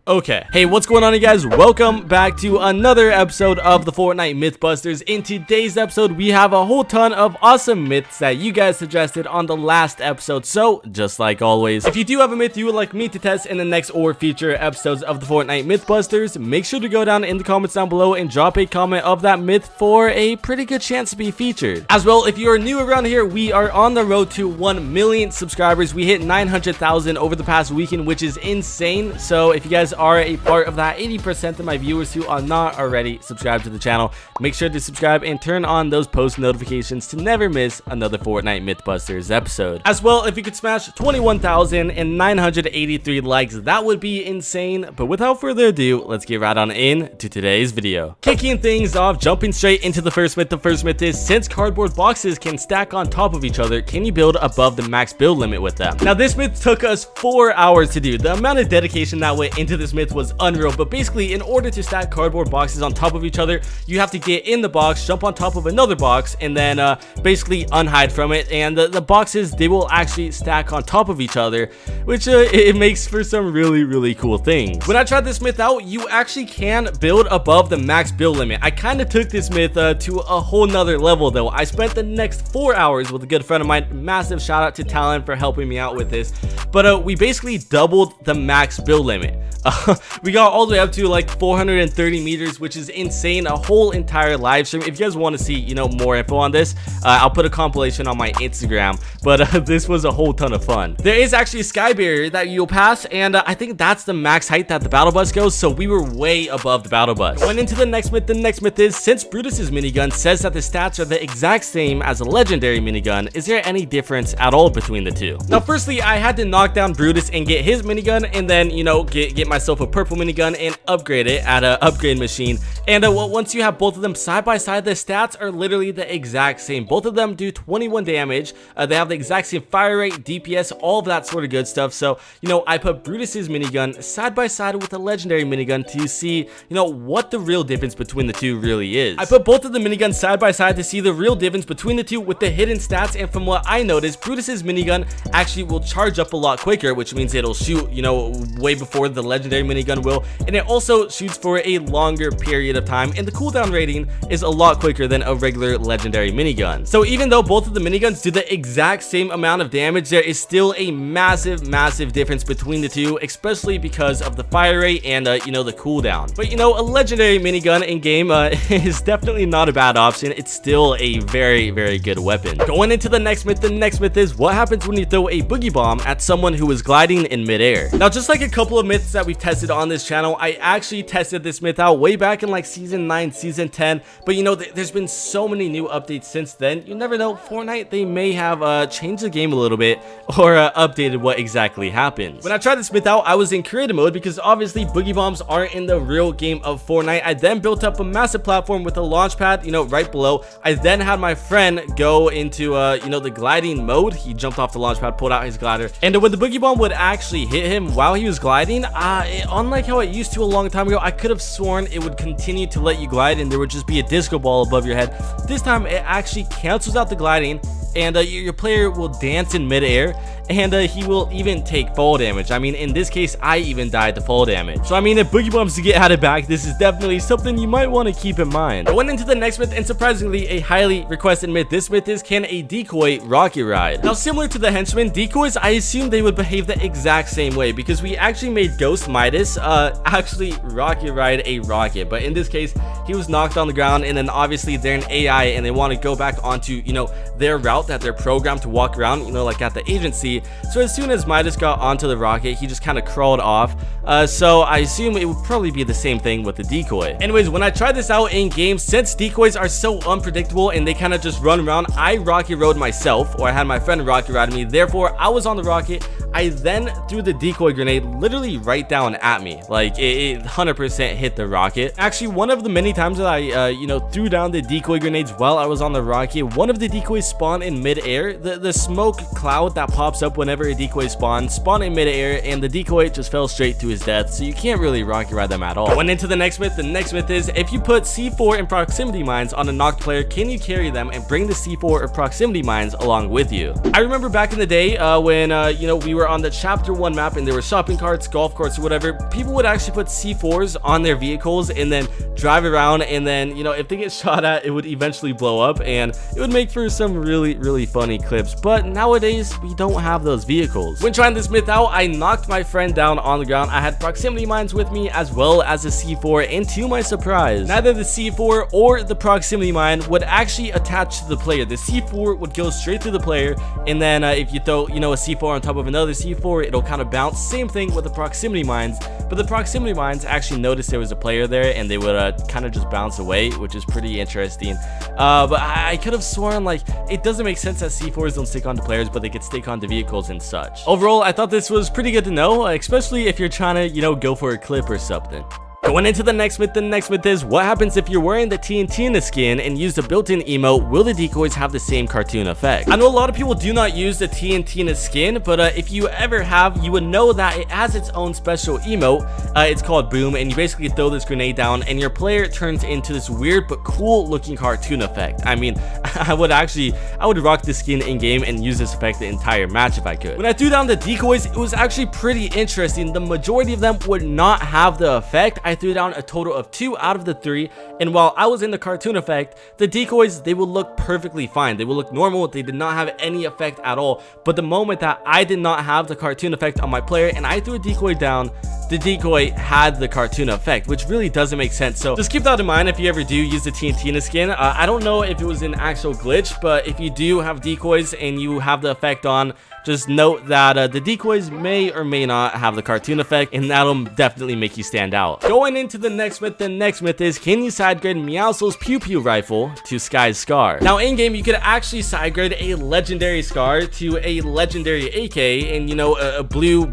Okay, hey, what's going on, you guys? Welcome back to another episode of the Fortnite Mythbusters. In today's episode, we have a whole ton of awesome myths that you guys suggested on the last episode. So, just like always, if you do have a myth you would like me to test in the next or future episodes of the Fortnite Mythbusters, make sure to go down in the comments down below and drop a comment of that myth for a pretty good chance to be featured. As well, if you are new around here, we are on the road to 1 million subscribers. We hit 900,000 over the past weekend, which is insane. So, if you guys are a part of that 80% of my viewers who are not already subscribed to the channel, make sure to subscribe and turn on those post notifications to never miss another Fortnite Mythbusters episode. As well, if you could smash 21,983 likes, that would be insane. But without further ado, let's get right on in to today's video. Kicking things off, jumping straight into the first myth. The first myth is, since cardboard boxes can stack on top of each other, can you build above the max build limit with them? Now, this myth took us 4 hours to do. The amount of dedication that went into this myth was unreal. But basically, in order to stack cardboard boxes on top of each other, you have to get in the box, jump on top of another box, and then basically unhide from it. And the boxes, they will actually stack on top of each other, which it makes for some really cool things. When I tried this myth out, you actually can build above the max build limit. I kind of took this myth to a whole nother level though. I spent the next 4 hours with a good friend of mine. Massive shout out to Talon for helping me out with this. But we basically doubled the max build limit. We got all the way up to like 430 meters, which is insane. A whole entire live stream. If you guys want to see, you know, more info on this, I'll put a compilation on my Instagram. But this was a whole ton of fun. There is actually a sky barrier that you'll pass, and I think that's the max height that the battle bus goes. So we were way above the battle bus. Went into the next myth. The next myth is, since Brutus's minigun says that the stats are the exact same as a legendary minigun, is there any difference at all between the two? Now, firstly, I had to knock down Brutus and get his minigun, and then, you know, get myself a purple minigun and upgrade it at an upgrade machine. And once you have both of them side by side, the stats are literally the exact same. Both of them do 21 damage. They have the exact same fire rate, DPS, all of that sort of good stuff. So, you know, I put Brutus's minigun side by side with a legendary minigun to see, you know, what the real difference between the two really is. I put both of the miniguns side by side to see the real difference between the two with the hidden stats. And from what I noticed, Brutus's minigun actually will charge up a lot quicker, which means it'll shoot, you know, way before the legendary minigun will. And it also shoots for a longer period of time, and the cooldown rating is a lot quicker than a regular legendary minigun. So even though both of the miniguns do the exact same amount of damage, there is still a massive difference between the two, especially because of the fire rate and you know, the cooldown. But you know, a legendary minigun in game is definitely not a bad option. It's still a very good weapon. Going into the next myth. The next myth is, what happens when you throw a boogie bomb at someone who is gliding in midair? Now, just like a couple of myths that we've tested on this channel, I actually tested this myth out way back in like season 9, season 10. But you know, there's been so many new updates since then. You never know, Fortnite, they may have changed the game a little bit or updated what exactly happens. When I tried this myth out, I was in creative mode because obviously boogie bombs aren't in the real game of Fortnite. I then built up a massive platform with a launch pad, you know, right below. I then had my friend go into you know, the gliding mode. He jumped off the launch pad, pulled out his glider, and when the boogie bomb would actually hit him while he was gliding, unlike how it used to a long time ago, I could have sworn it would continue to let you glide and there would just be a disco ball above your head. This time it actually cancels out the gliding, and your player will dance in midair, and he will even take fall damage. I mean, in this case, I even died to fall damage. So I mean, if boogie bombs to get added back, this is definitely something you might want to keep in mind. I went into the next myth, and surprisingly, a highly requested myth. This myth is, can a decoy rocket ride? Now, similar to the henchmen, decoys, I assume they would behave the exact same way, because we actually made Ghost Midas actually rocket ride a rocket. But in this case, he was knocked on the ground, and then obviously they're an AI and they want to go back onto, you know, their route that they're programmed to walk around, you know, like at the agency. So as soon as Midas got onto the rocket, he just kind of crawled off. So I assume it would probably be the same thing with the decoy. Anyways, when I tried this out in game, since decoys are so unpredictable and they kind of just run around, I rocket rode myself, or I had my friend rocket ride me. Therefore, I was on the rocket. I then threw the decoy grenade literally right down at me. Like it 100% hit the rocket. Actually, one of the many times that I you know, threw down the decoy grenades while I was on the rocket, one of the decoys spawned in midair. The smoke cloud that pops up whenever a decoy spawned in midair, and the decoy just fell straight to his death. So you can't really rocket ride them at all. Went into the next myth. The next myth is, if you put C4 and proximity mines on a knocked player, can you carry them and bring the C4 or proximity mines along with you? I remember back in the day when you know, we were were on the chapter 1 map and there were shopping carts, golf carts, or whatever, people would actually put C4s on their vehicles and then drive around, and then, you know, if they get shot at, it would eventually blow up, and it would make for some really funny clips. But nowadays, we don't have those vehicles. When trying this myth out, I knocked my friend down on the ground. I had proximity mines with me as well as a C4, and to my surprise, neither the C4 or the proximity mine would actually attach to the player. The C4 would go straight through the player, and then if you throw, you know, a C4 on top of another C4, it'll kind of bounce. Same thing with the proximity mines, but the proximity mines actually noticed there was a player there, and they would kind of just bounce away, which is pretty interesting. But I could have sworn, like, it doesn't make sense that C4s don't stick onto players, but they could stick onto vehicles and such. Overall, I thought this was pretty good to know, especially if you're trying to, you know, go for a clip or something. Going into the next myth, is what happens if you're wearing the TNT in the skin and use the built-in emote? Will the decoys have the same cartoon effect? I know a lot of people do not use the TNT in the skin, but if you ever have, you would know that it has its own special emote. It's called Boom, and you basically throw this grenade down and your player turns into this weird but cool looking cartoon effect. I mean, I would rock the skin in game and use this effect the entire match if I could. When I threw down the decoys, it was actually pretty interesting. The majority of them would not have the effect. I threw down a total of 2 out of the 3, and while I was in the cartoon effect, the decoys, they would look perfectly fine. They would look normal. They did not have any effect at all. But the moment that I did not have the cartoon effect on my player and I threw a decoy down, the decoy had the cartoon effect, which really doesn't make sense. So just keep that in mind if you ever do use the TNT in the skin. I don't know if it was an actual glitch, but if you do have decoys and you have the effect on, just note that the decoys may or may not have the cartoon effect, and that'll definitely make you stand out. Going into the next myth is, can you sidegrade Meowscles' Pew Pew rifle to Sky's Scar? Now in game, you could actually sidegrade a legendary Scar to a legendary AK, and you know, a blue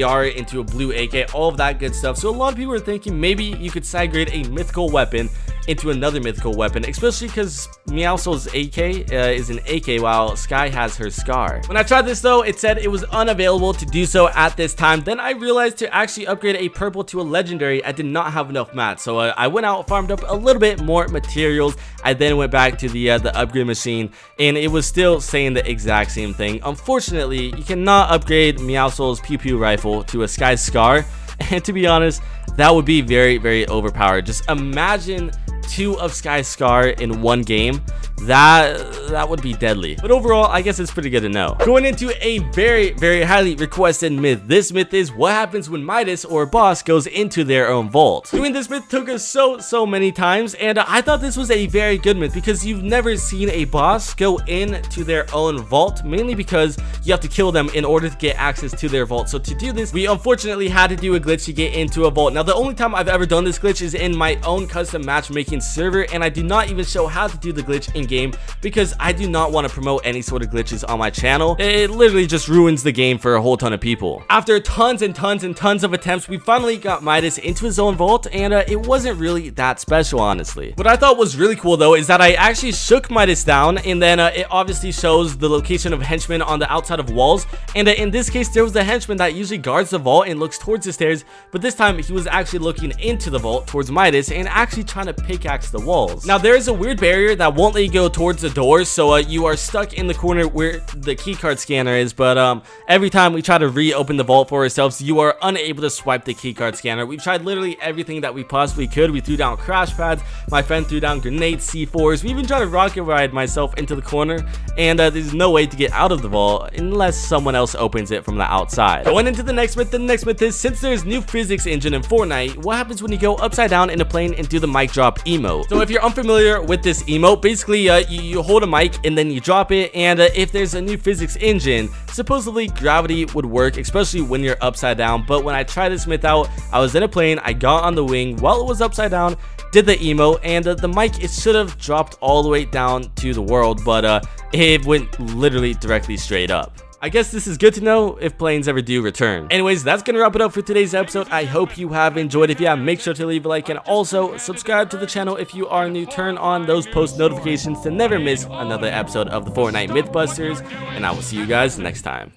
AR into a blue AK, all of that good stuff. So a lot of people are thinking maybe you could sidegrade a mythical weapon into another mythical weapon, especially because Meowscles' AK is an AK while Sky has her Scar. When I tried this though, it said it was unavailable to do so at this time. Then I realized to actually upgrade a purple to a legendary, I did not have enough mats, so I went out, farmed up a little bit more materials. I then went back to the upgrade machine, and it was still saying the exact same thing. Unfortunately, you cannot upgrade Meowscles' Pew Pew rifle to a Sky Scar, and to be honest, that would be very overpowered. Just imagine 2 of Sky's Scar in one game. That would be deadly. But overall, I guess it's pretty good to know. Going into a very highly requested myth. This myth is, what happens when Midas or a boss goes into their own vault? Doing this myth took us so many times, and I thought this was a very good myth because you've never seen a boss go into their own vault, mainly because you have to kill them in order to get access to their vault. So to do this, we unfortunately had to do a glitch to get into a vault. Now the only time I've ever done this glitch is in my own custom matchmaking server, and I do not even show how to do the glitch in game because I do not want to promote any sort of glitches on my channel. It literally just ruins the game for a whole ton of people. After tons of attempts, we finally got Midas into his own vault, and it wasn't really that special, honestly. What I thought was really cool though is that I actually shook Midas down, and then it obviously shows the location of henchmen on the outside of walls, and in this case there was the henchman that usually guards the vault and looks towards the stairs, but this time he was actually looking into the vault towards Midas and actually trying to pickaxe the walls. Now there is a weird barrier that won't let you go towards the doors, so you are stuck in the corner where the keycard scanner is, but every time we try to reopen the vault for ourselves, you are unable to swipe the keycard scanner. We've tried literally everything that we possibly could. We threw down crash pads, my friend threw down grenades, C4s, we even tried to rocket ride myself into the corner, and there's no way to get out of the vault unless someone else opens it from the outside. Going into the next myth is, since there's new physics engine in Fortnite, what happens when you go upside down in a plane and do the mic drop emote? So if you're unfamiliar with this emote, basically you hold a mic and then you drop it, and if there's a new physics engine, supposedly gravity would work, especially when you're upside down. But when I tried this myth out, I was in a plane, I got on the wing while it was upside down, did the emote, and the mic, it should have dropped all the way down to the world, but it went literally directly straight up. I guess this is good to know if planes ever do return. Anyways, that's gonna wrap it up for today's episode. I hope you have enjoyed. If you have, make sure to leave a like, and also subscribe to the channel if you are new. Turn on those post notifications to never miss another episode of the Fortnite Mythbusters, and I will see you guys next time.